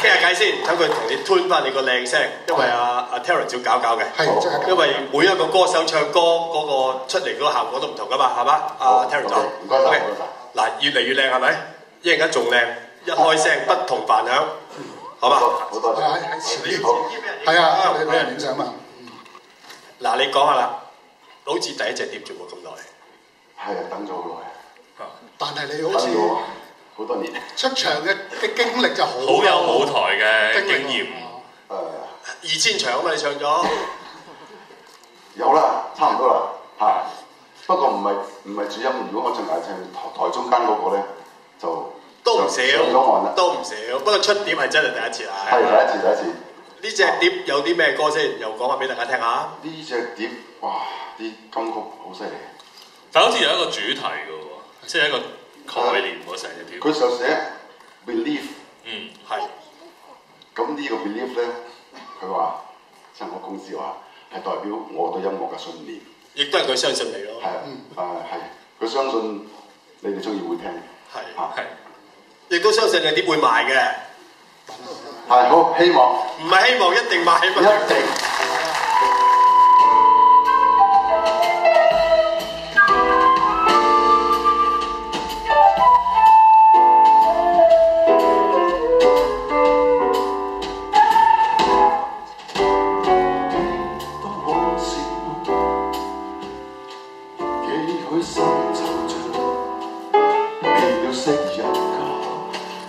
傾下偈先，等佢同你吞翻你個靚聲，因為阿 Terence 要搞嘅。係，即係。因為每一個歌手唱歌嗰個出嚟嗰個效果都唔同噶嘛，係嘛？阿 Terence 總，唔該晒。嗱，越嚟越靚係咪？一陣間仲靚，一開聲不同凡響，好嘛？好多謝。喺前面。係啊，你俾人影相嘛？嗱，你講下啦，好似第一隻碟做過咁耐。係啊，等咗好耐。但係你好似好多年。出場嘅經歷就好有舞台嘅經驗。2000場啊嘛，你唱咗？有啦，差唔多啦，嚇。不過唔係主音，如果我淨係唱台中間嗰個咧，就都唔少，上咗岸啦。都唔少，不過出碟係真係第一次啊。係第一次。呢隻碟有啲咩歌先？又講下俾大家聽下。呢隻碟，哇！啲金曲好犀利。但好似有一個主題嘅喎，即係一個概念喎，成隻碟。佢就寫 belief。係。咁呢個 belief 咧，佢話，即係我公司話係代表我對音樂嘅信念。亦都係佢相信你咯。係係，佢相信你哋中意會聽。係。亦都相信你碟會賣嘅。係好，希望。唔係希望，一定賣。一定。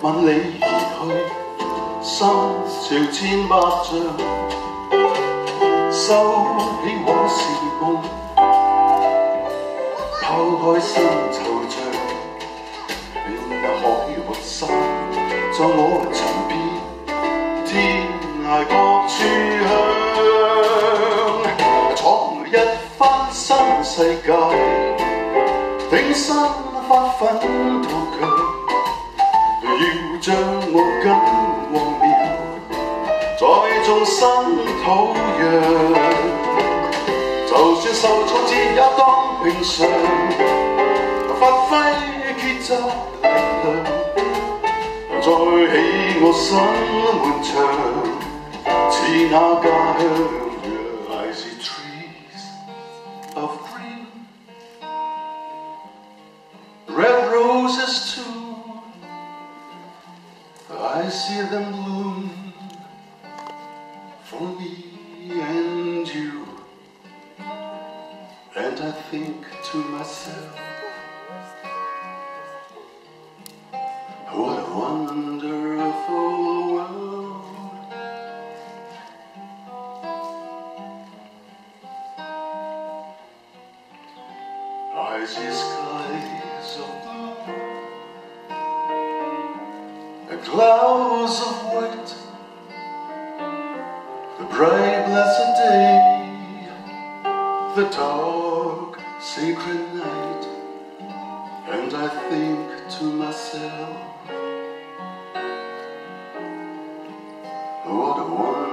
萬里而去，心潮千百丈，收起往事夢，拋開新惆悵，永有海和山，在我尋遍天涯各處向，闖一番新世界，挺身發奮圖強。要將我跟黃苗再種新土壤，就算受挫折也當平常，發揮抉擇力量，再起我新門牆，似那家鄉。I see trees of green, red roses too. I see them bloom for me and you, and I think to myself, what a wonderful world. I see skies of blue, the clouds of white, the bright blessed day, the dark sacred night, and I think to myself, what a wonderful